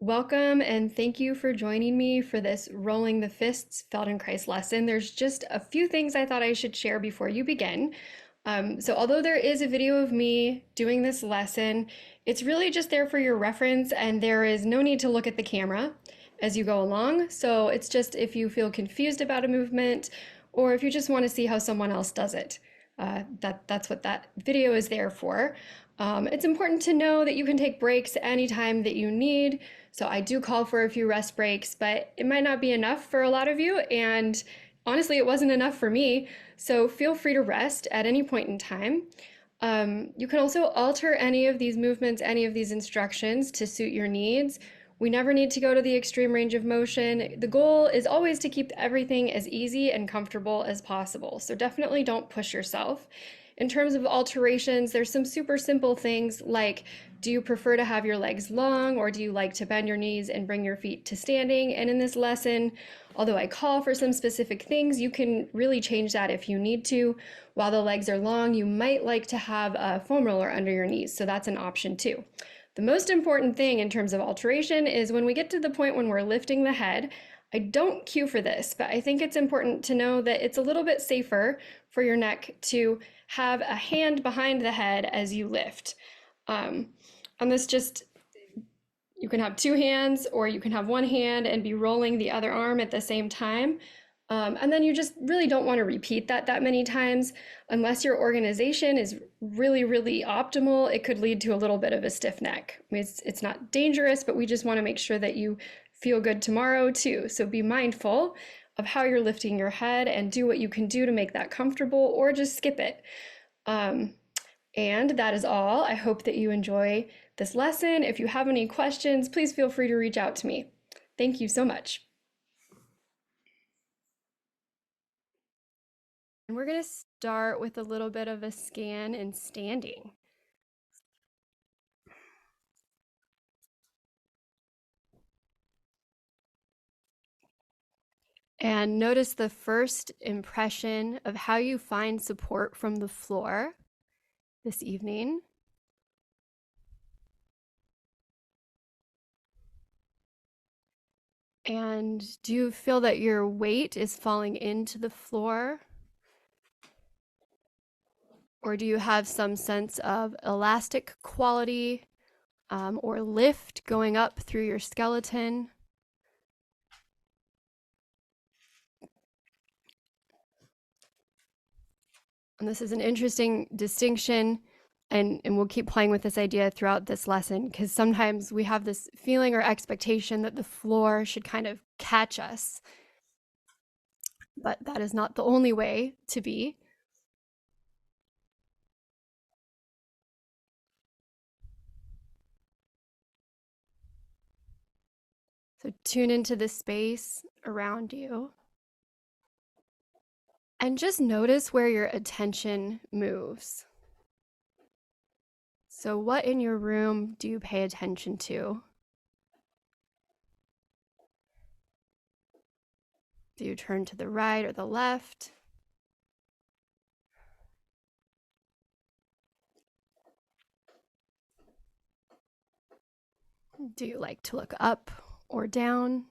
Welcome and thank you for joining me for this Rolling the Fists Feldenkrais lesson. There's just a few things I thought I should share before you begin. So although there is a video of me doing this lesson, it's really just there for your reference and there is no need to look at the camera as you go along. So it's just if you feel confused about a movement or if you just want to see how someone else does it. That's what that video is there for. It's important to know that you can take breaks anytime that you need. So I do call for a few rest breaks, but it might not be enough for a lot of you. And honestly, it wasn't enough for me. So feel free to rest at any point in time. You can also alter any of these movements, any of these instructions to suit your needs. We never need to go to the extreme range of motion. The goal is always to keep everything as easy and comfortable as possible. So definitely don't push yourself. In terms of alterations, there's some super simple things like, do you prefer to have your legs long or do you like to bend your knees and bring your feet to standing? And in this lesson, although I call for some specific things, you can really change that if you need to. While the legs are long, you might like to have a foam roller under your knees, so that's an option too. The most important thing in terms of alteration is when we get to the point when we're lifting the head. I don't cue for this, but I think it's important to know that it's a little bit safer for your neck to have a hand behind the head as you lift. On this, just you can have two hands or you can have one hand and be rolling the other arm at the same time. And then you just really don't want to repeat that many times unless your organization is really, really optimal. It could lead to a little bit of a stiff neck. I mean, it's not dangerous, but we just want to make sure that you feel good tomorrow too. So be mindful of how you're lifting your head and do what you can do to make that comfortable or just skip it. And that is all. I hope that you enjoy this lesson. If you have any questions, please feel free to reach out to me. Thank you so much. And we're going to start with a little bit of a scan in standing. And notice the first impression of how you find support from the floor this evening. And do you feel that your weight is falling into the floor? Or do you have some sense of elastic quality or lift going up through your skeleton? And this is an interesting distinction, and we'll keep playing with this idea throughout this lesson, because sometimes we have this feeling or expectation that the floor should kind of catch us. But that is not the only way to be. So tune into the space around you. And just notice where your attention moves. So what in your room do you pay attention to? Do you turn to the right or the left? Do you like to look up or down?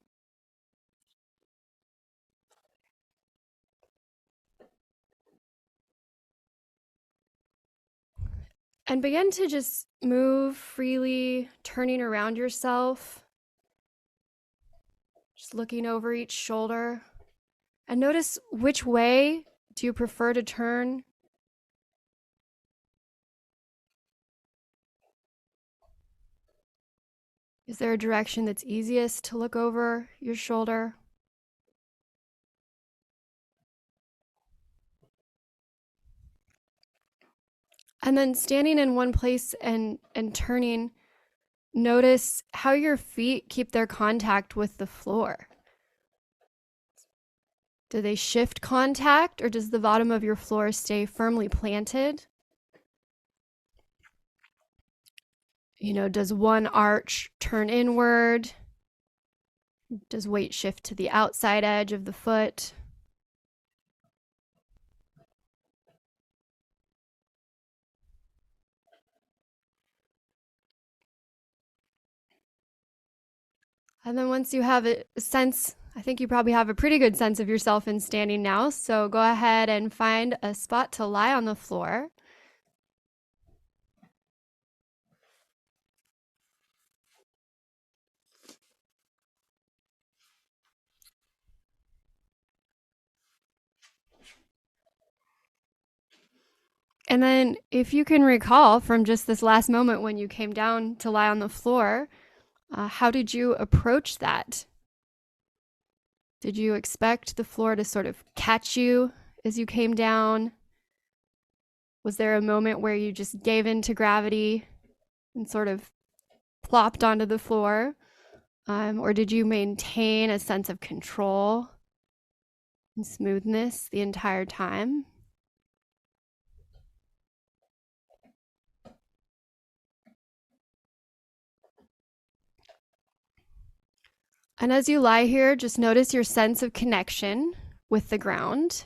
And begin to just move freely, turning around yourself, just looking over each shoulder. And notice which way do you prefer to turn? Is there a direction that's easiest to look over your shoulder? And then standing in one place and turning, notice how your feet keep their contact with the floor. Do they shift contact, or does the bottom of your floor stay firmly planted? You know, does one arch turn inward? Does weight shift to the outside edge of the foot? And then once you have a sense, I think you probably have a pretty good sense of yourself in standing now. So go ahead and find a spot to lie on the floor. And then if you can recall from just this last moment when you came down to lie on the floor, how did you approach that? Did you expect the floor to sort of catch you as you came down? Was there a moment where you just gave in to gravity and sort of plopped onto the floor? Or did you maintain a sense of control and smoothness the entire time? And as you lie here, just notice your sense of connection with the ground.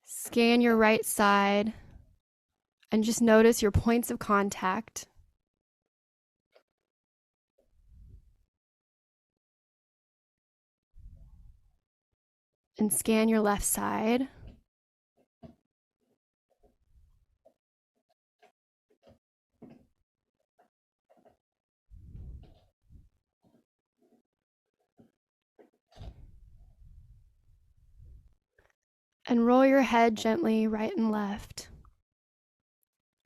Scan your right side and just notice your points of contact. And scan your left side. And roll your head gently right and left.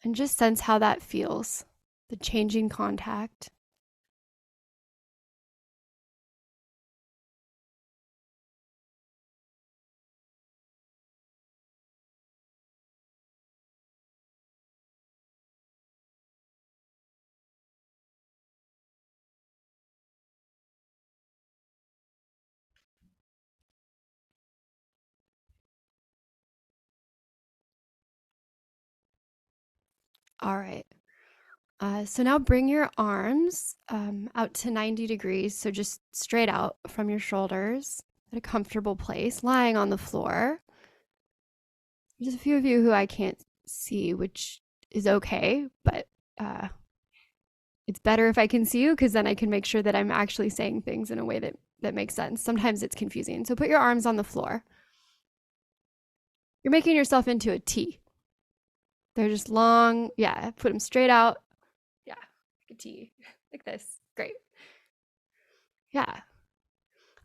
And just sense how that feels, the changing contact. All right. So now bring your arms out to 90 degrees, so just straight out from your shoulders at a comfortable place, lying on the floor. There's a few of you who I can't see, which is okay, but it's better if I can see you because then I can make sure that I'm actually saying things in a way that makes sense. Sometimes it's confusing. So put your arms on the floor. You're making yourself into a T. They're just long. Yeah, put them straight out. Yeah, like a T, like this. Great. Yeah.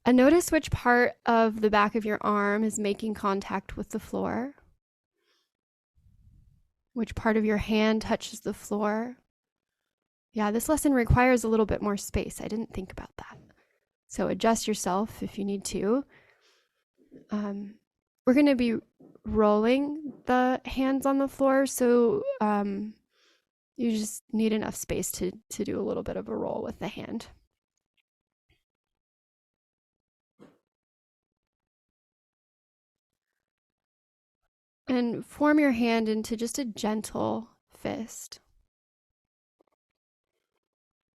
And notice which part of the back of your arm is making contact with the floor. Which part of your hand touches the floor. Yeah, this lesson requires a little bit more space. I didn't think about that. So adjust yourself if you need to. We're going to be rolling the hands on the floor, so you just need enough space to do a little bit of a roll with the hand. And form your hand into just a gentle fist.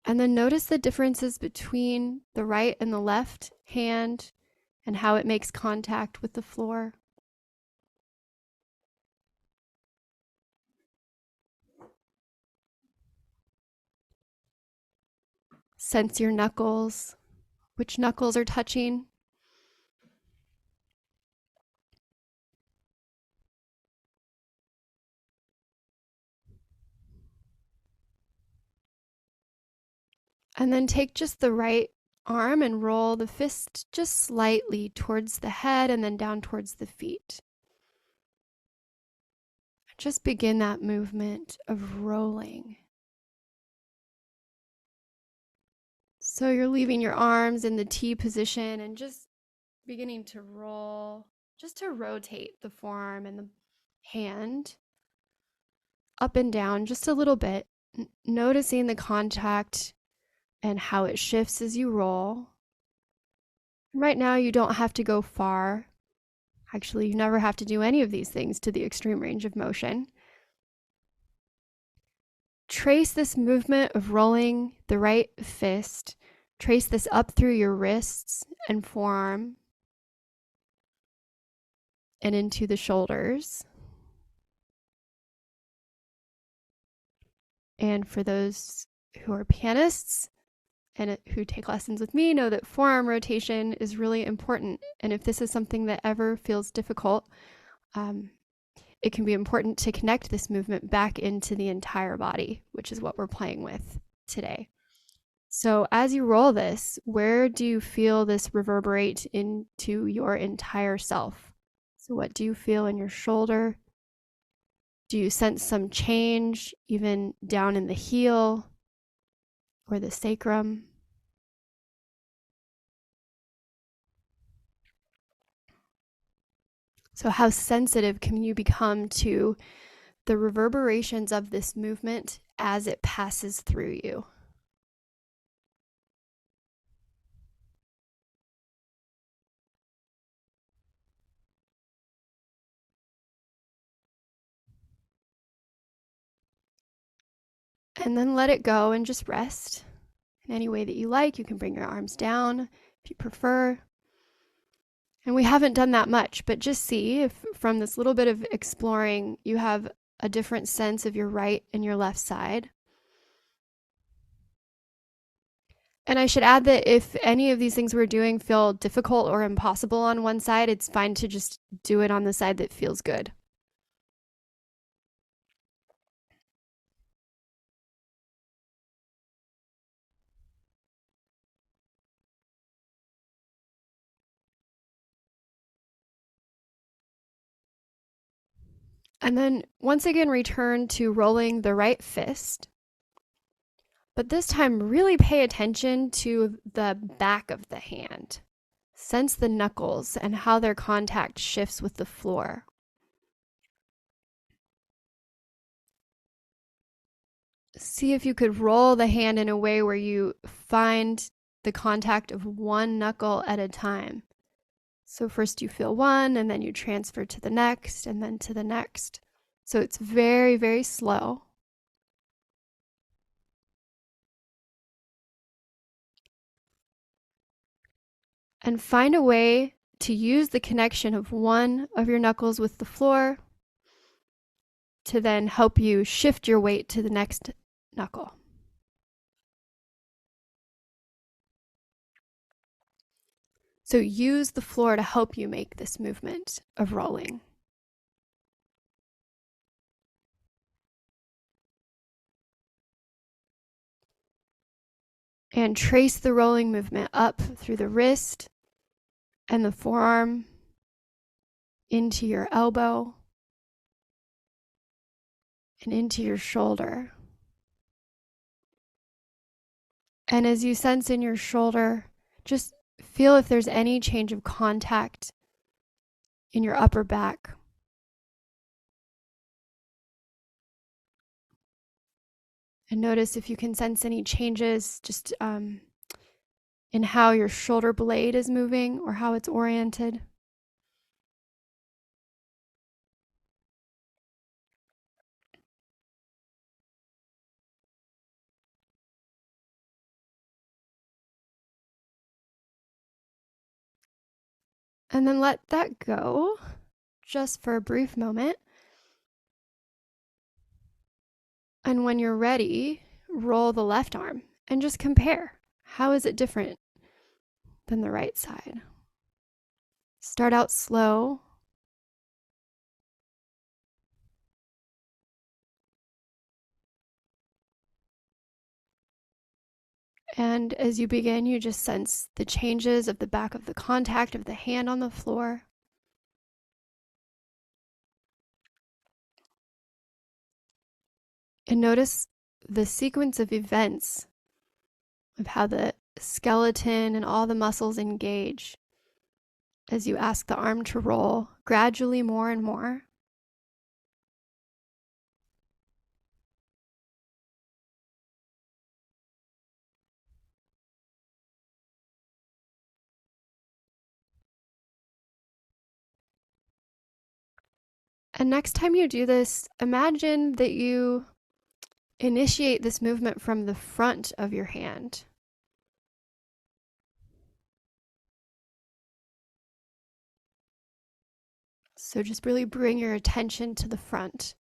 And then notice the differences between the right and the left hand and how it makes contact with the floor. Sense your knuckles, which knuckles are touching. And then take just the right arm and roll the fist just slightly towards the head and then down towards the feet. Just begin that movement of rolling. So you're leaving your arms in the T position and just beginning to roll, just to rotate the forearm and the hand up and down just a little bit, noticing the contact and how it shifts as you roll. Right now, you don't have to go far. Actually, you never have to do any of these things to the extreme range of motion. Trace this movement of rolling the right fist. Trace this up through your wrists and forearm and into the shoulders. And for those who are pianists and who take lessons with me know that forearm rotation is really important. And if this is something that ever feels difficult, it can be important to connect this movement back into the entire body, which is what we're playing with today. So as you roll this, where do you feel this reverberate into your entire self? So what do you feel in your shoulder? Do you sense some change even down in the heel or the sacrum? So how sensitive can you become to the reverberations of this movement as it passes through you? And then let it go and just rest in any way that you like. You can bring your arms down if you prefer. And we haven't done that much, but just see if from this little bit of exploring, you have a different sense of your right and your left side. And I should add that if any of these things we're doing feel difficult or impossible on one side, it's fine to just do it on the side that feels good. And then once again, return to rolling the right fist. But this time, really pay attention to the back of the hand. Sense the knuckles and how their contact shifts with the floor. See if you could roll the hand in a way where you find the contact of one knuckle at a time. So first you feel one, and then you transfer to the next, and then to the next. So it's very, very slow. And find a way to use the connection of one of your knuckles with the floor to then help you shift your weight to the next knuckle. So use the floor to help you make this movement of rolling. And trace the rolling movement up through the wrist and the forearm into your elbow and into your shoulder. And as you sense in your shoulder, just feel if there's any change of contact in your upper back. And notice if you can sense any changes just in how your shoulder blade is moving or how it's oriented. And then let that go just for a brief moment. And when you're ready, roll the left arm and just compare. How is it different than the right side? Start out slow. And as you begin, you just sense the changes of the back of the contact of the hand on the floor. And notice the sequence of events of how the skeleton and all the muscles engage as you ask the arm to roll gradually more and more. And next time you do this, imagine that you initiate this movement from the front of your hand. So just really bring your attention to the front.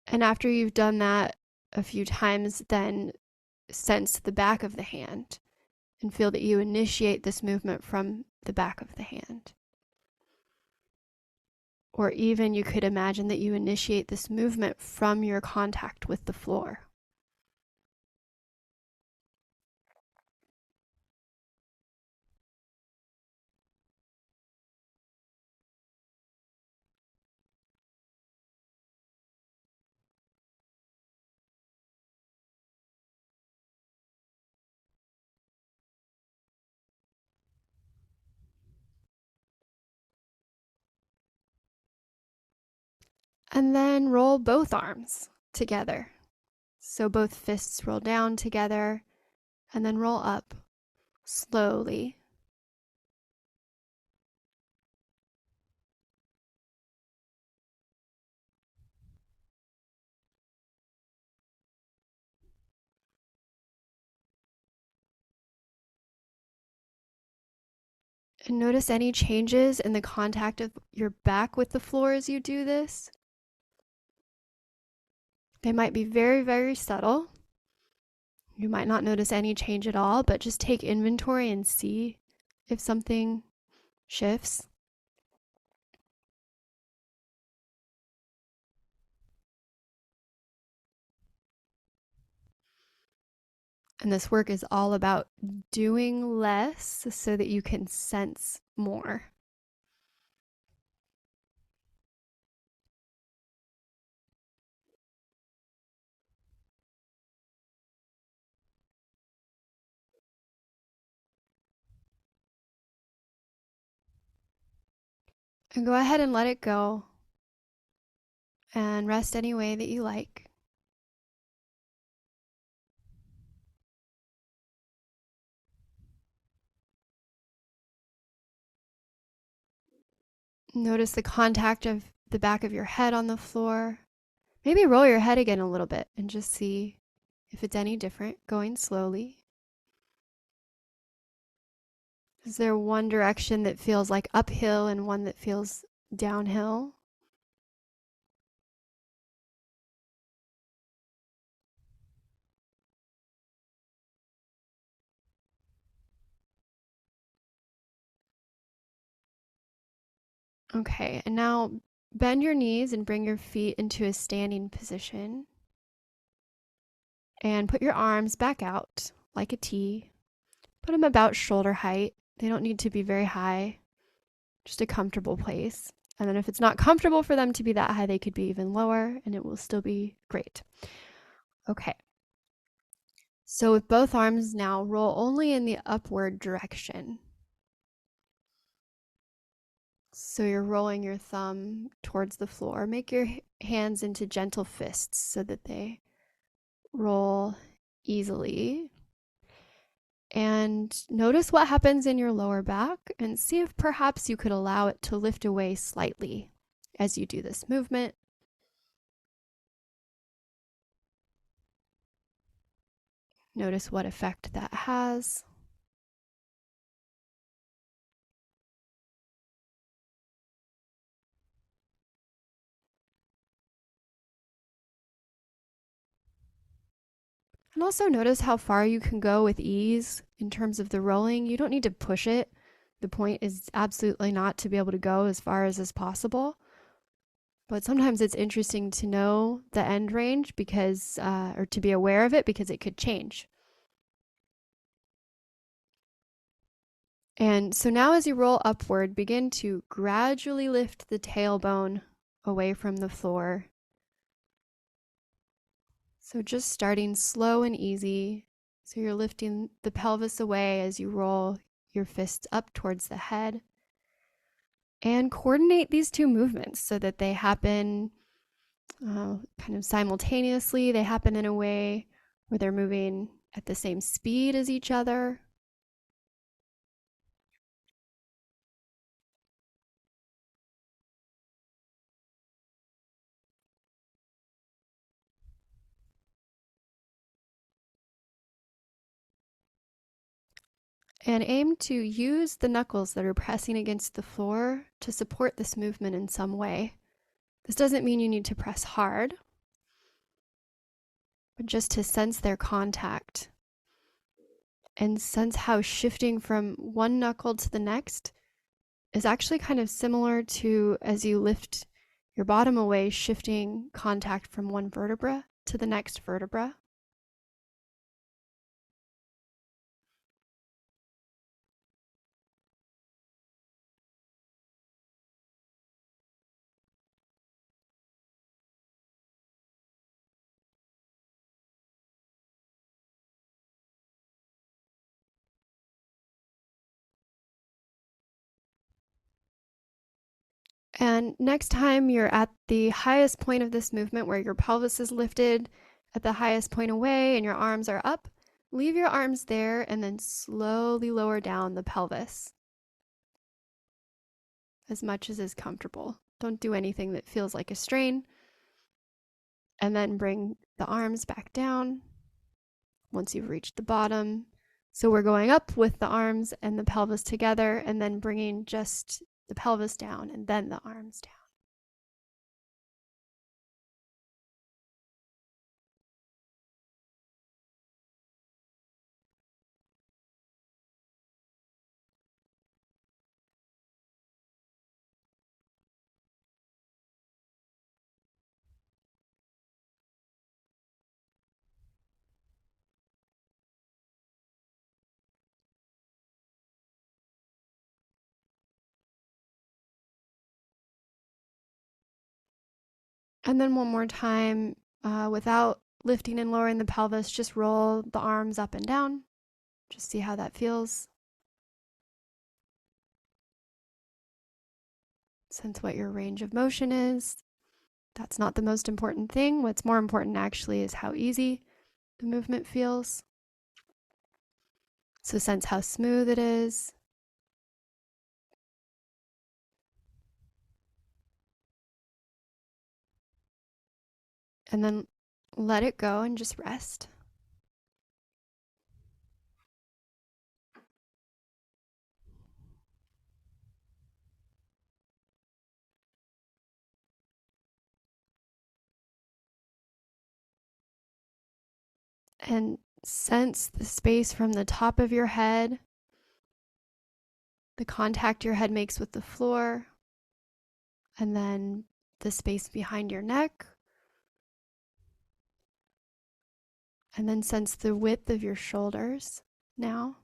And after you've done that a few times, then sense the back of the hand and feel that you initiate this movement from the back of the hand. Or even you could imagine that you initiate this movement from your contact with the floor. And then roll both arms together. So both fists roll down together and then roll up slowly. And notice any changes in the contact of your back with the floor as you do this. They might be very, very subtle. You might not notice any change at all, but just take inventory and see if something shifts. And this work is all about doing less so that you can sense more. And go ahead and let it go and rest any way that you like. Notice the contact of the back of your head on the floor. Maybe roll your head again a little bit and just see if it's any different, going slowly. Is there one direction that feels like uphill and one that feels downhill? Okay, and now bend your knees and bring your feet into a standing position. And put your arms back out like a T. Put them about shoulder height. They don't need to be very high, just a comfortable place. And then if it's not comfortable for them to be that high, they could be even lower and it will still be great. Okay. So with both arms now, roll only in the upward direction. So you're rolling your thumb towards the floor. Make your hands into gentle fists so that they roll easily. And notice what happens in your lower back and see if perhaps you could allow it to lift away slightly as you do this movement. Notice what effect that has. And also notice how far you can go with ease in terms of the rolling. You don't need to push it. The point is absolutely not to be able to go as far as possible. But sometimes it's interesting to know the end range because, or to be aware of it because it could change. And so now as you roll upward, begin to gradually lift the tailbone away from the floor. So just starting slow and easy. So you're lifting the pelvis away as you roll your fists up towards the head. And coordinate these two movements so that they happen kind of simultaneously. They happen in a way where they're moving at the same speed as each other. And aim to use the knuckles that are pressing against the floor to support this movement in some way. This doesn't mean you need to press hard. but just to sense their contact and sense how shifting from one knuckle to the next is actually kind of similar to as you lift your bottom away, shifting contact from one vertebra to the next vertebra. And next time you're at the highest point of this movement where your pelvis is lifted at the highest point away and your arms are up, leave your arms there and then slowly lower down the pelvis as much as is comfortable. Don't do anything that feels like a strain. And then bring the arms back down once you've reached the bottom. So we're going up with the arms and the pelvis together and then bringing just the pelvis down and then the arms down. And then one more time, without lifting and lowering the pelvis, just roll the arms up and down. Just see how that feels. Sense what your range of motion is. That's not the most important thing. What's more important actually is how easy the movement feels. So sense how smooth it is. And then let it go and just rest. And sense the space from the top of your head, the contact your head makes with the floor, and then the space behind your neck. And then sense the width of your shoulders now.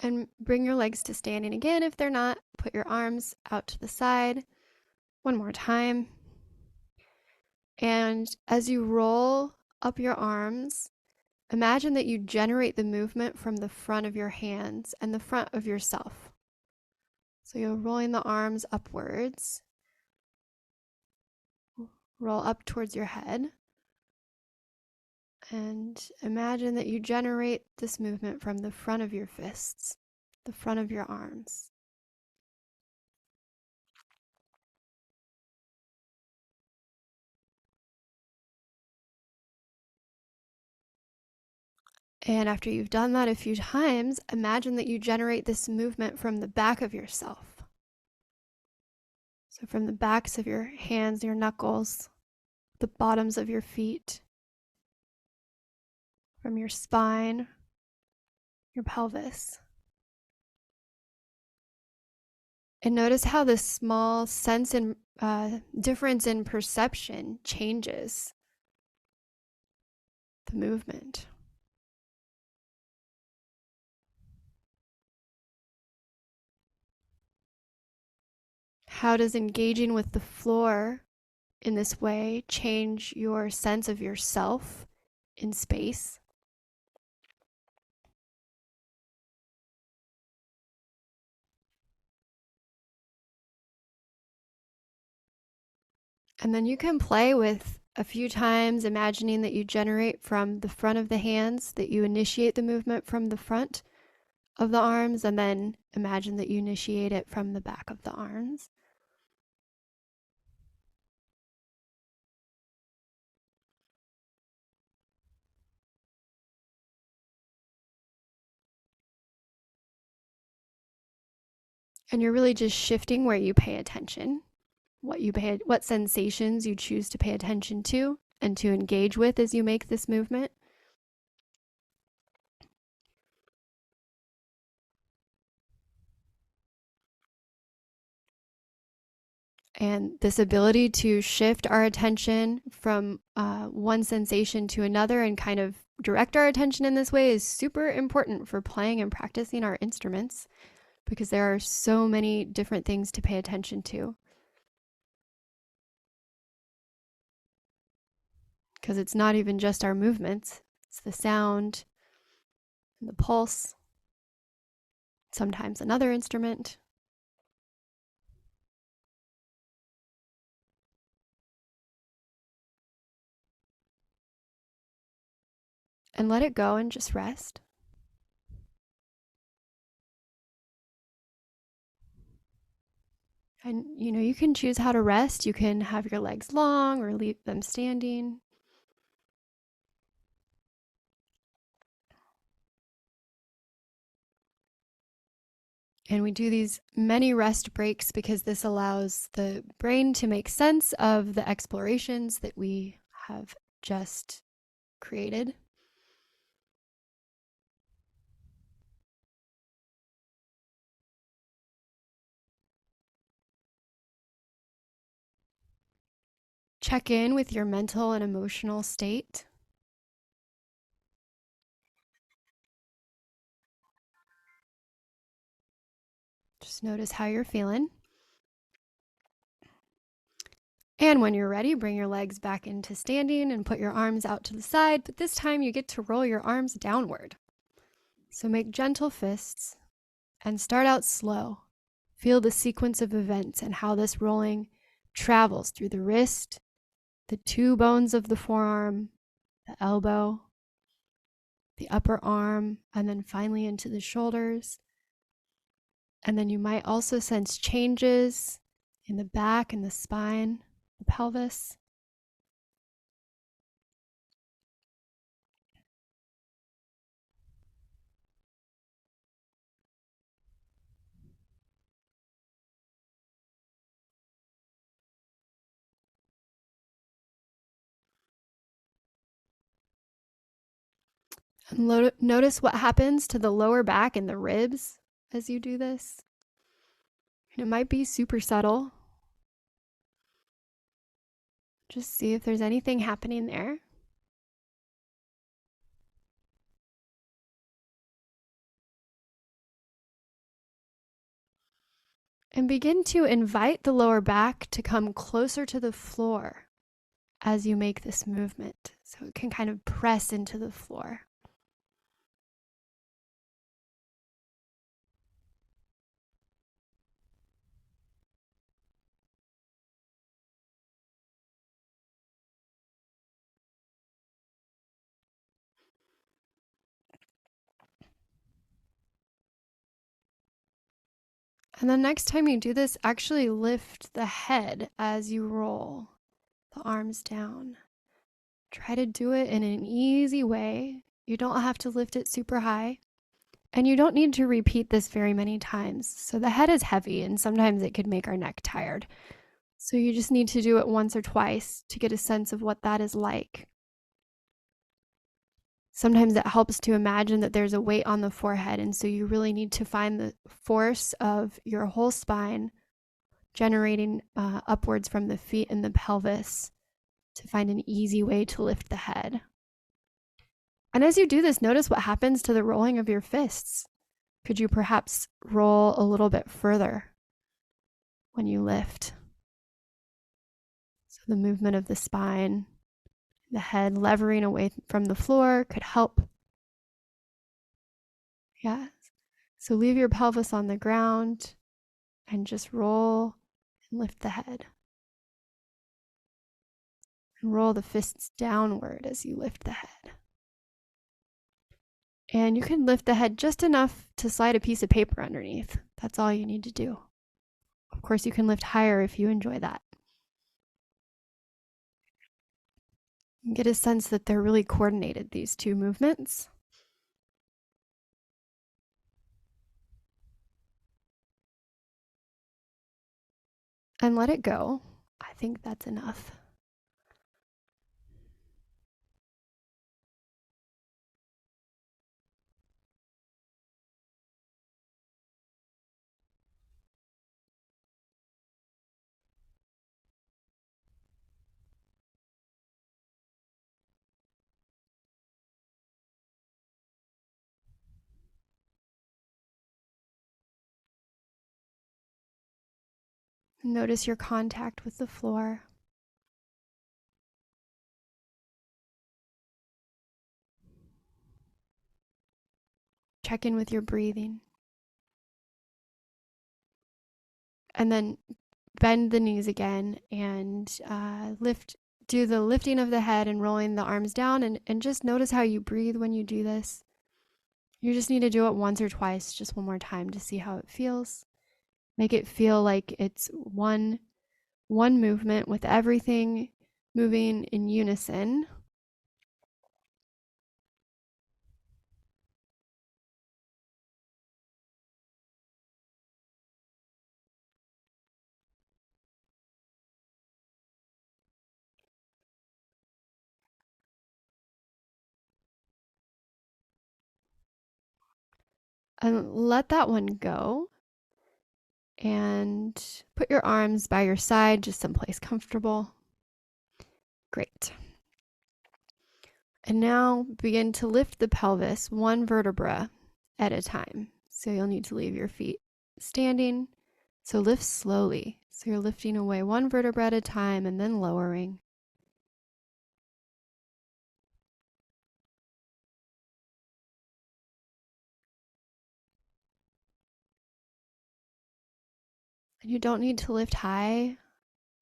And bring your legs to standing again. If they're not, put your arms out to the side. One more time. And as you roll up your arms, imagine that you generate the movement from the front of your hands and the front of yourself. So you're rolling the arms upwards. Roll up towards your head. And imagine that you generate this movement from the front of your fists, the front of your arms. And after you've done that a few times, imagine that you generate this movement from the back of yourself. So from the backs of your hands, your knuckles, the bottoms of your feet, from your spine, your pelvis. And notice how this small sense and difference in perception changes the movement. How does engaging with the floor in this way change your sense of yourself in space? And then you can play with a few times, imagining that you generate from the front of the hands, that you initiate the movement from the front of the arms, and then imagine that you initiate it from the back of the arms. And you're really just shifting where you pay attention, what sensations you choose to pay attention to and to engage with as you make this movement. And this ability to shift our attention from one sensation to another and kind of direct our attention in this way is super important for playing and practicing our instruments, because there are so many different things to pay attention to. Because it's not even just our movements, it's the sound and the pulse, sometimes another instrument. And let it go and just rest. And you can choose how to rest. You can have your legs long or leave them standing. And we do these many rest breaks because this allows the brain to make sense of the explorations that we have just created. Check in with your mental and emotional state. Just notice how you're feeling. And when you're ready, bring your legs back into standing and put your arms out to the side, but this time you get to roll your arms downward. So make gentle fists and start out slow. Feel the sequence of events and how this rolling travels through the wrist, the two bones of the forearm, the elbow, the upper arm, and then finally into the shoulders. And then you might also sense changes in the back and the spine, the pelvis. And notice what happens to the lower back and the ribs as you do this. And it might be super subtle. Just see if there's anything happening there. And begin to invite the lower back to come closer to the floor as you make this movement, so it can kind of press into the floor. And then next time you do this, actually lift the head as you roll the arms down. Try to do it in an easy way. You don't have to lift it super high. And you don't need to repeat this very many times. So the head is heavy and sometimes it could make our neck tired. So you just need to do it once or twice to get a sense of what that is like. Sometimes it helps to imagine that there's a weight on the forehead, and so you really need to find the force of your whole spine generating upwards from the feet and the pelvis to find an easy way to lift the head. And as you do this, notice what happens to the rolling of your fists. Could you perhaps roll a little bit further when you lift? So the movement of the spine, the head levering away from the floor could help. Yeah. So leave your pelvis on the ground and just roll and lift the head. And roll the fists downward as you lift the head. And you can lift the head just enough to slide a piece of paper underneath. That's all you need to do. Of course, you can lift higher if you enjoy that. You get a sense that they're really coordinated, these two movements. And let it go. I think that's enough. Notice your contact with the floor. Check in with your breathing. And then bend the knees again and do the lifting of the head and rolling the arms down, and just notice how you breathe when you do this. You just need to do it once or twice, just one more time to see how it feels. Make it feel like it's one movement with everything moving in unison. And let that one go. And put your arms by your side, just someplace comfortable. Great. And now begin to lift the pelvis one vertebra at a time. So you'll need to leave your feet standing. So lift slowly. So you're lifting away one vertebra at a time and then lowering. And you don't need to lift high,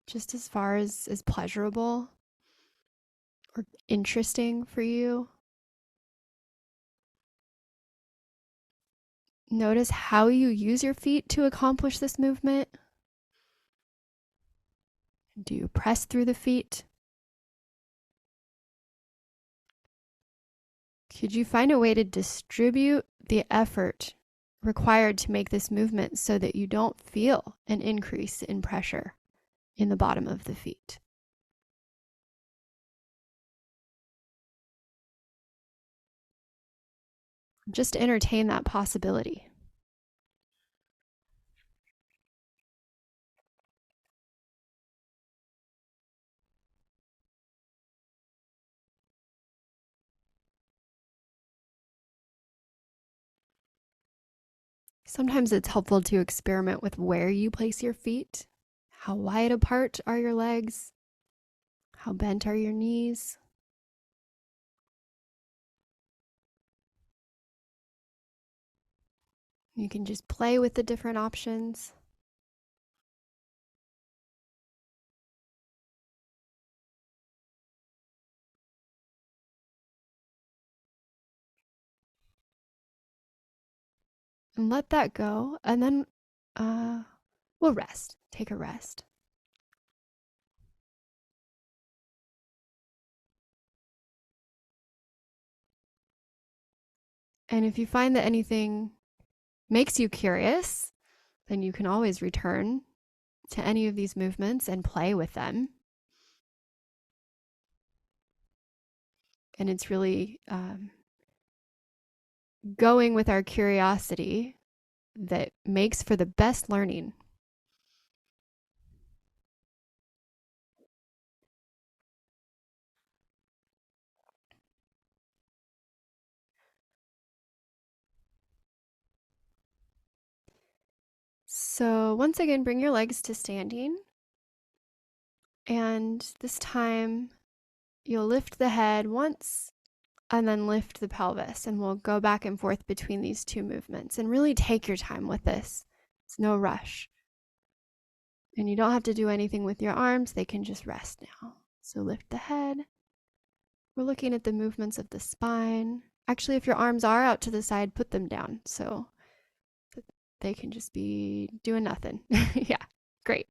just as far as is pleasurable or interesting for you. Notice how you use your feet to accomplish this movement. Do you press through the feet? Could you find a way to distribute the effort required to make this movement so that you don't feel an increase in pressure in the bottom of the feet? Just entertain that possibility. Sometimes it's helpful to experiment with where you place your feet. How wide apart are your legs? How bent are your knees? You can just play with the different options. And let that go, and then we'll rest. Take a rest. And if you find that anything makes you curious, then you can always return to any of these movements and play with them. And it's really going with our curiosity that makes for the best learning. So once again, bring your legs to standing. And this time you'll lift the head once and then lift the pelvis. And we'll go back and forth between these two movements. And really take your time with this. It's no rush. And you don't have to do anything with your arms. They can just rest now. So lift the head. We're looking at the movements of the spine. Actually, if your arms are out to the side, put them down so that they can just be doing nothing. Yeah, great.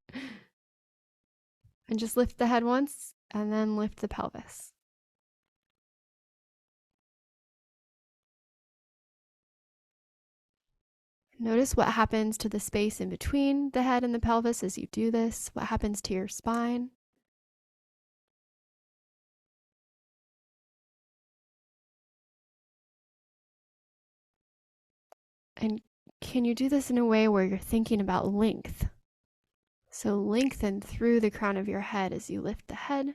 And just lift the head once and then lift the pelvis. Notice what happens to the space in between the head and the pelvis as you do this. What happens to your spine? And can you do this in a way where you're thinking about length? So lengthen through the crown of your head as you lift the head.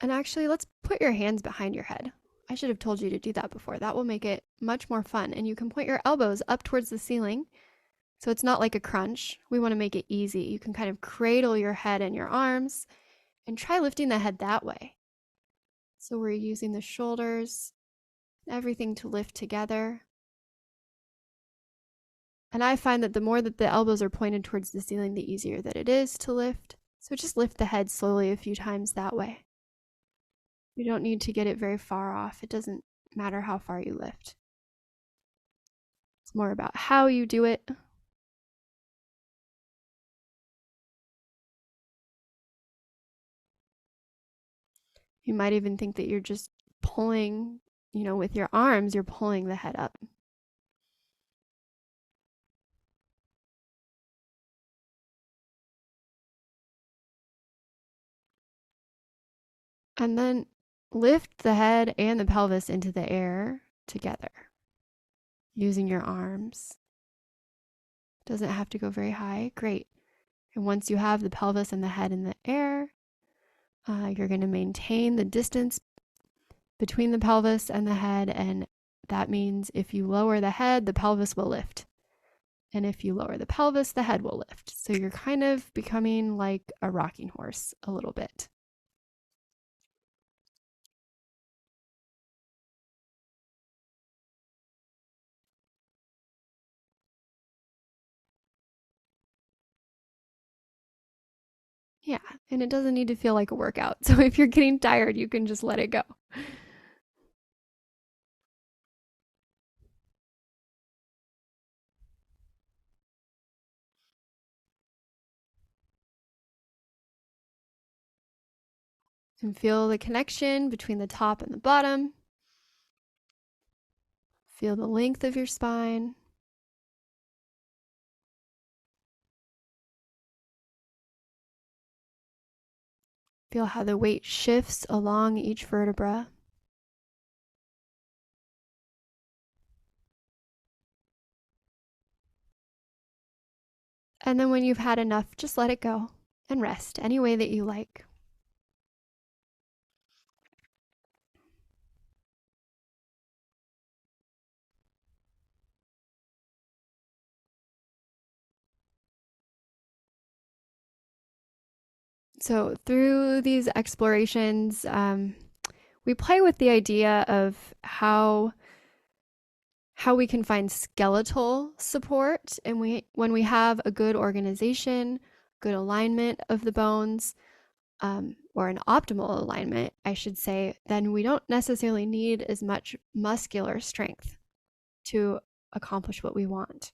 And actually, let's put your hands behind your head. I should have told you to do that before. That will make it much more fun. And you can point your elbows up towards the ceiling. So it's not like a crunch. We want to make it easy. You can kind of cradle your head in your arms and try lifting the head that way. So we're using the shoulders, everything to lift together. And I find that the more that the elbows are pointed towards the ceiling, the easier that it is to lift. So just lift the head slowly a few times that way. You don't need to get it very far off. It doesn't matter how far you lift. It's more about how you do it. You might even think that you're just pulling, with your arms, you're pulling the head up. And then lift the head and the pelvis into the air together using your arms. Doesn't have to go very high. Great. And once you have the pelvis and the head in the air, you're going to maintain the distance between the pelvis and the head. And that means if you lower the head, the pelvis will lift. And if you lower the pelvis, the head will lift. So you're kind of becoming like a rocking horse a little bit. Yeah, and it doesn't need to feel like a workout. So if you're getting tired, you can just let it go. And feel the connection between the top and the bottom. Feel the length of your spine. Feel how the weight shifts along each vertebra. And then when you've had enough, just let it go and rest any way that you like. So through these explorations, we play with the idea of how we can find skeletal support. And when we have a good organization, good alignment of the bones, or an optimal alignment, I should say, then we don't necessarily need as much muscular strength to accomplish what we want.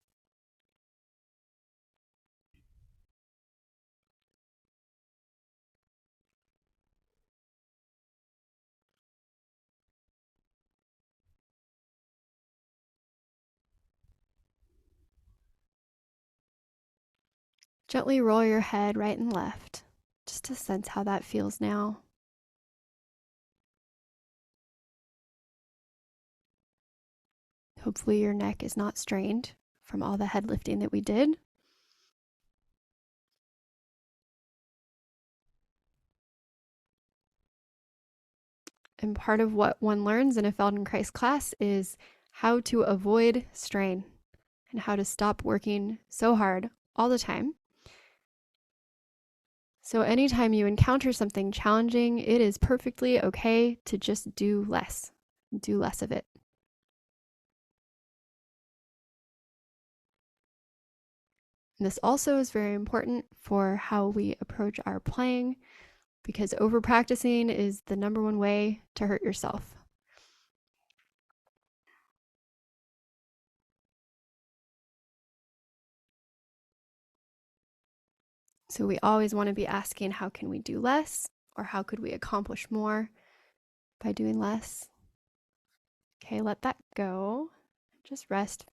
Gently roll your head right and left, just to sense how that feels now. Hopefully your neck is not strained from all the head lifting that we did. And part of what one learns in a Feldenkrais class is how to avoid strain and how to stop working so hard all the time. So anytime you encounter something challenging, it is perfectly okay to just do less of it. And this also is very important for how we approach our playing, because over practicing is the number one way to hurt yourself. So we always want to be asking, how can we do less? Or how could we accomplish more by doing less? Okay, let that go. Just rest.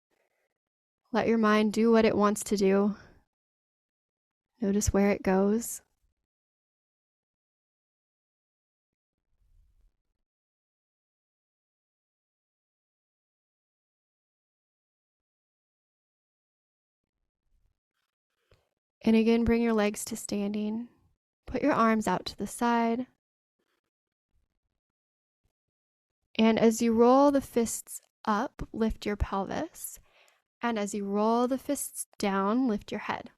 Let your mind do what it wants to do. Notice where it goes. And again, bring your legs to standing. Put your arms out to the side. And as you roll the fists up, lift your pelvis. And as you roll the fists down, lift your head.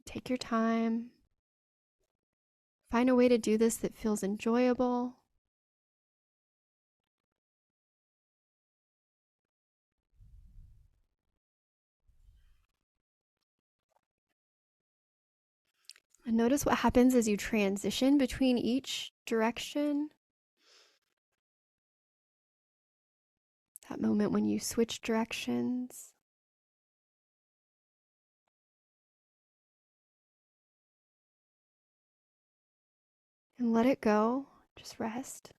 Take your time. Find a way to do this that feels enjoyable. And notice what happens as you transition between each direction. That moment when you switch directions. And let it go. Just rest.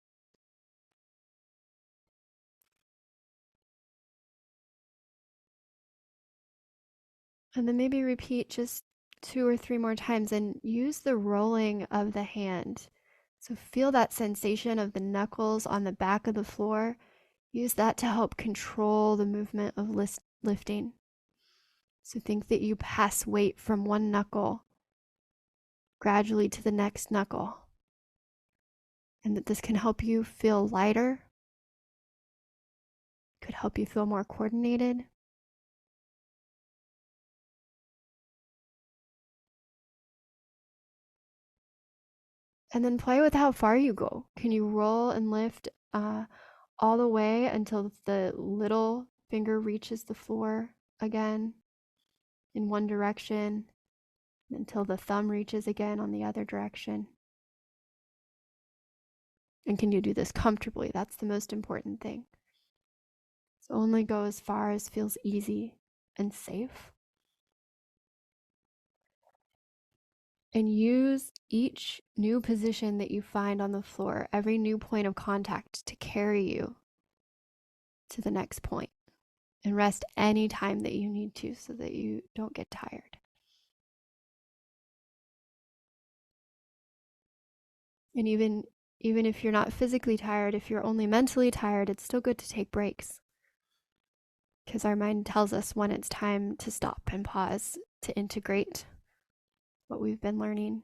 And then maybe repeat just 2 or 3 more times and use the rolling of the hand. So feel that sensation of the knuckles on the back of the floor. Use that to help control the movement of lifting. So think that you pass weight from one knuckle gradually to the next knuckle, and that this can help you feel lighter, could help you feel more coordinated. And then play with how far you go. Can you roll and lift all the way until the little finger reaches the floor again in one direction, until the thumb reaches again on the other direction? And can you do this comfortably? That's the most important thing. So only go as far as feels easy and safe. And use each new position that you find on the floor, every new point of contact, to carry you to the next point. And rest any time that you need to so that you don't get tired. And even if you're not physically tired, if you're only mentally tired, it's still good to take breaks, because our mind tells us when it's time to stop and pause to integrate what we've been learning.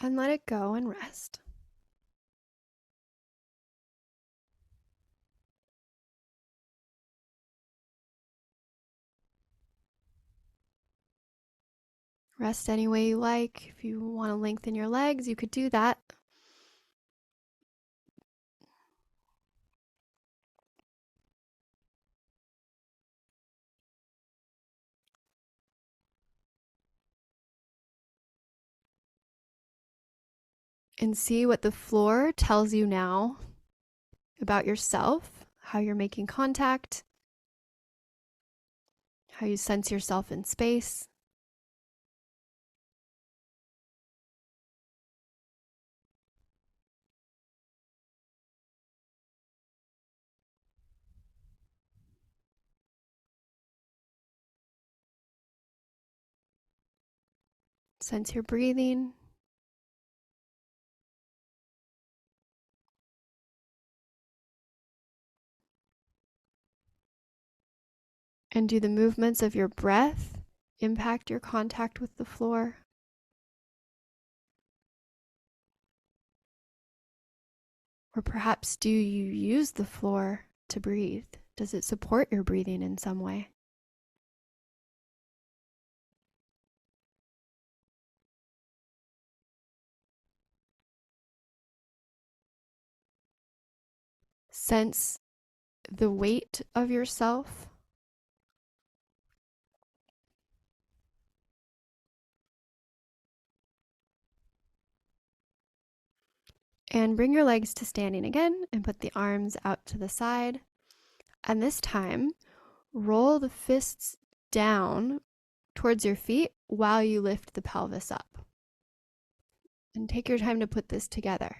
And let it go and rest. Rest any way you like. If you want to lengthen your legs, you could do that. And see what the floor tells you now about yourself, how you're making contact, how you sense yourself in space. Sense your breathing. And do the movements of your breath impact your contact with the floor? Or perhaps do you use the floor to breathe? Does it support your breathing in some way? Sense the weight of yourself. And bring your legs to standing again and put the arms out to the side. And this time, roll the fists down towards your feet while you lift the pelvis up. And take your time to put this together.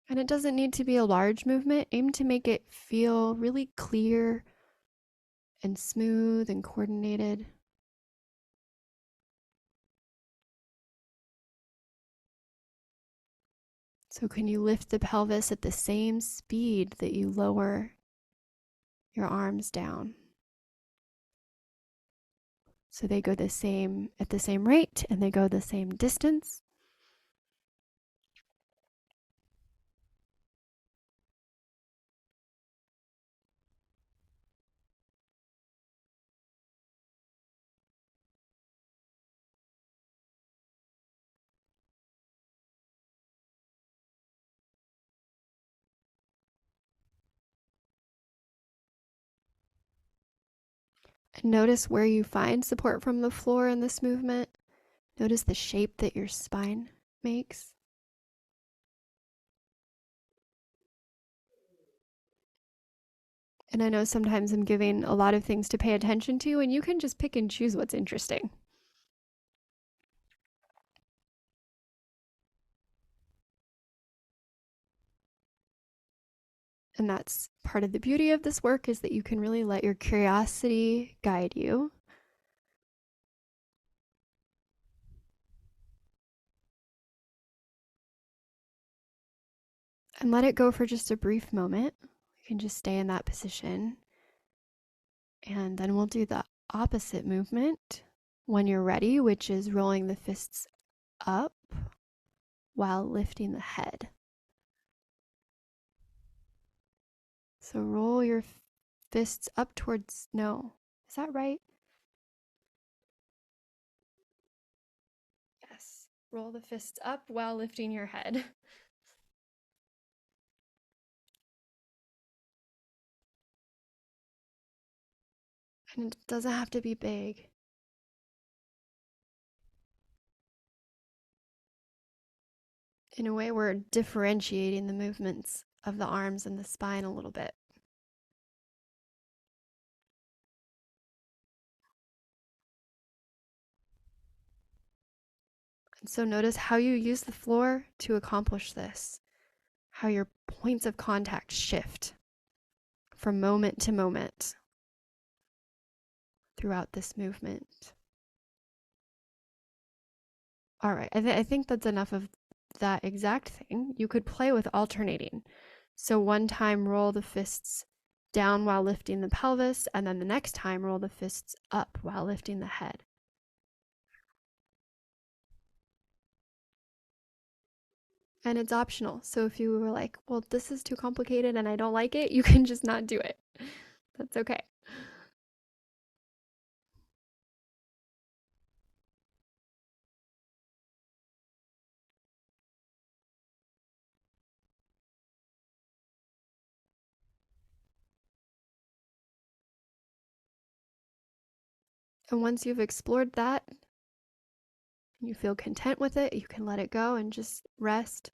And it doesn't need to be a large movement. Aim to make it feel really clear and smooth and coordinated. So can you lift the pelvis at the same speed that you lower your arms down? So they go at the same rate and they go the same distance. And notice where you find support from the floor in this movement. Notice the shape that your spine makes. And I know sometimes I'm giving a lot of things to pay attention to, and you can just pick and choose what's interesting. And that's part of the beauty of this work, is that you can really let your curiosity guide you. And let it go for just a brief moment. You can just stay in that position. And then we'll do the opposite movement when you're ready, which is rolling the fists up while lifting the head. So roll your fists up towards, no, is that right? Yes. Roll the fists up while lifting your head. And it doesn't have to be big. In a way, we're differentiating the movements of the arms and the spine a little bit. And so notice how you use the floor to accomplish this, how your points of contact shift from moment to moment throughout this movement. All right, I think that's enough of that exact thing. You could play with alternating. So one time roll the fists down while lifting the pelvis, and then the next time roll the fists up while lifting the head. And it's optional. So if you were like, well, this is too complicated and I don't like it, you can just not do it. That's okay. And once you've explored that, you feel content with it, you can let it go and just rest.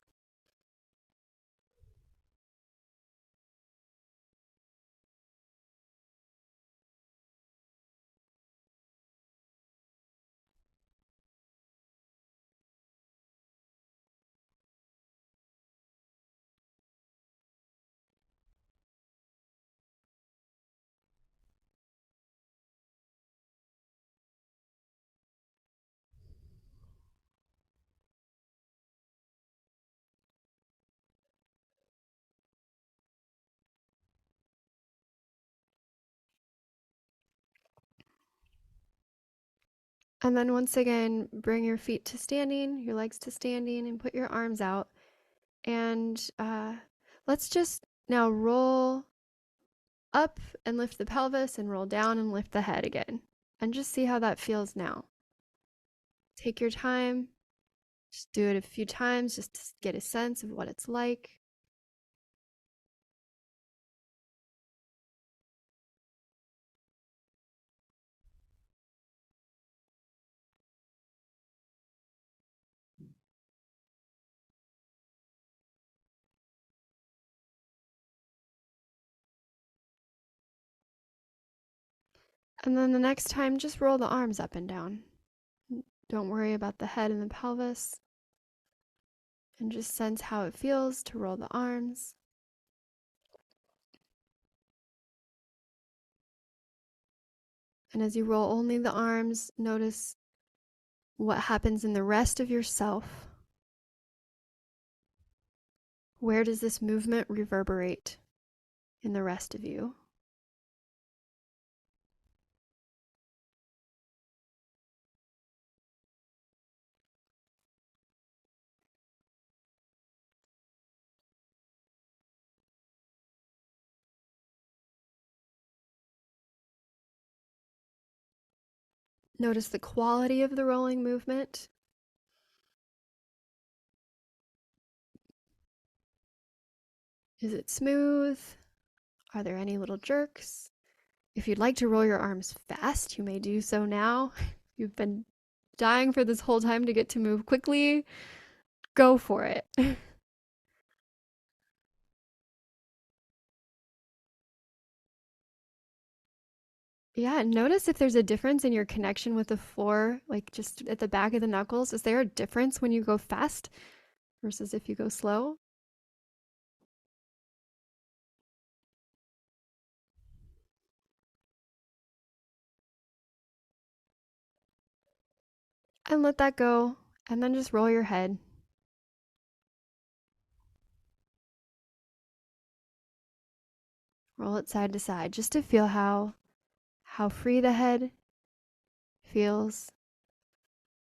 And then once again, bring your feet to standing, your legs to standing, and put your arms out. And let's just now roll up and lift the pelvis and roll down and lift the head again. And just see how that feels now. Take your time. Just do it a few times just to get a sense of what it's like. And then the next time, just roll the arms up and down. Don't worry about the head and the pelvis. And just sense how it feels to roll the arms. And as you roll only the arms, notice what happens in the rest of yourself. Where does this movement reverberate in the rest of you? Notice the quality of the rolling movement. Is it smooth? Are there any little jerks? If you'd like to roll your arms fast, you may do so now. You've been dying for this whole time to get to move quickly. Go for it. Yeah, notice if there's a difference in your connection with the floor, like just at the back of the knuckles. Is there a difference when you go fast versus if you go slow? And let that go, and then just roll your head. Roll it side to side just to feel how free the head feels.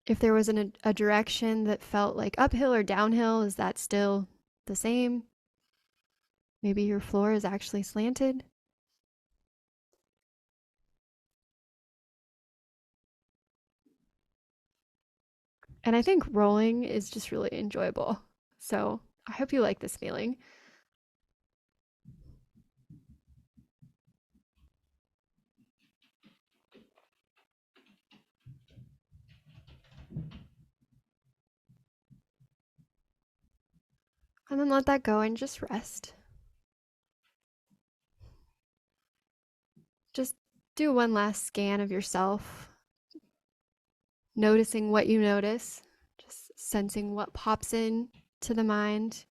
If there was a direction that felt like uphill or downhill, is that still the same? Maybe your floor is actually slanted. And I think rolling is just really enjoyable. So I hope you like this feeling. And then let that go and just rest. Just do one last scan of yourself, noticing what you notice, just sensing what pops in to the mind.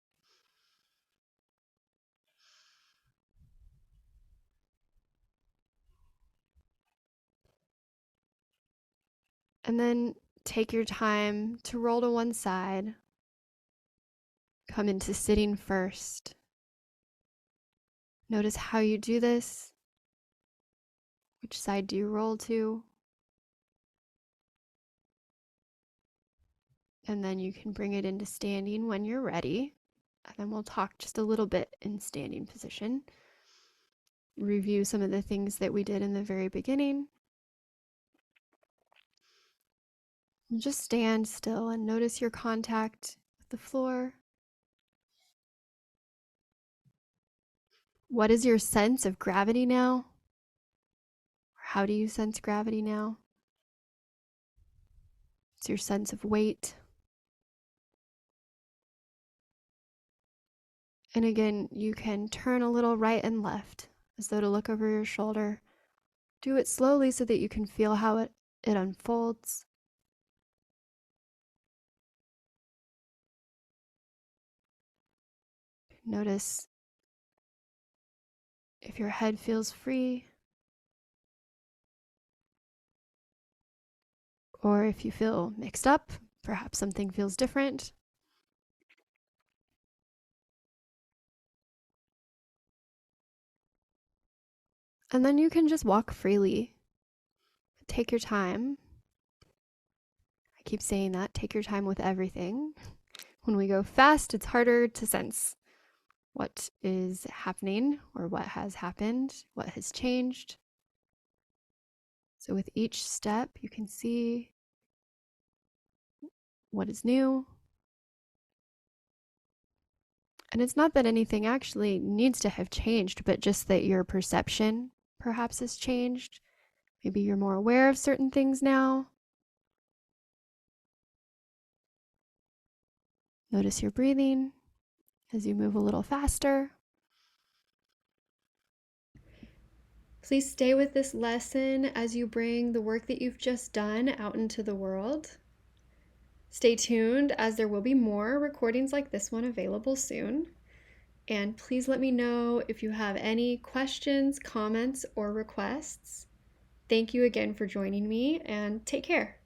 And then take your time to roll to one side. Come into sitting first. Notice how you do this. Which side do you roll to? And then you can bring it into standing when you're ready. And then we'll talk just a little bit in standing position. Review some of the things that we did in the very beginning. And just stand still and notice your contact with the floor. What is your sense of gravity now? Or how do you sense gravity now? It's your sense of weight. And again, you can turn a little right and left as though to look over your shoulder. Do it slowly so that you can feel how it unfolds. Notice if your head feels free or if you feel mixed up, perhaps something feels different. And then you can just walk freely. Take your time. I keep saying that. Take your time with everything. When we go fast, it's harder to sense what is happening or what has happened, what has changed. So with each step, you can see what is new. And it's not that anything actually needs to have changed, but just that your perception perhaps has changed. Maybe you're more aware of certain things now. Notice your breathing as you move a little faster. Please stay with this lesson as you bring the work that you've just done out into the world. Stay tuned, as there will be more recordings like this one available soon. And please let me know if you have any questions, comments, or requests. Thank you again for joining me, and take care.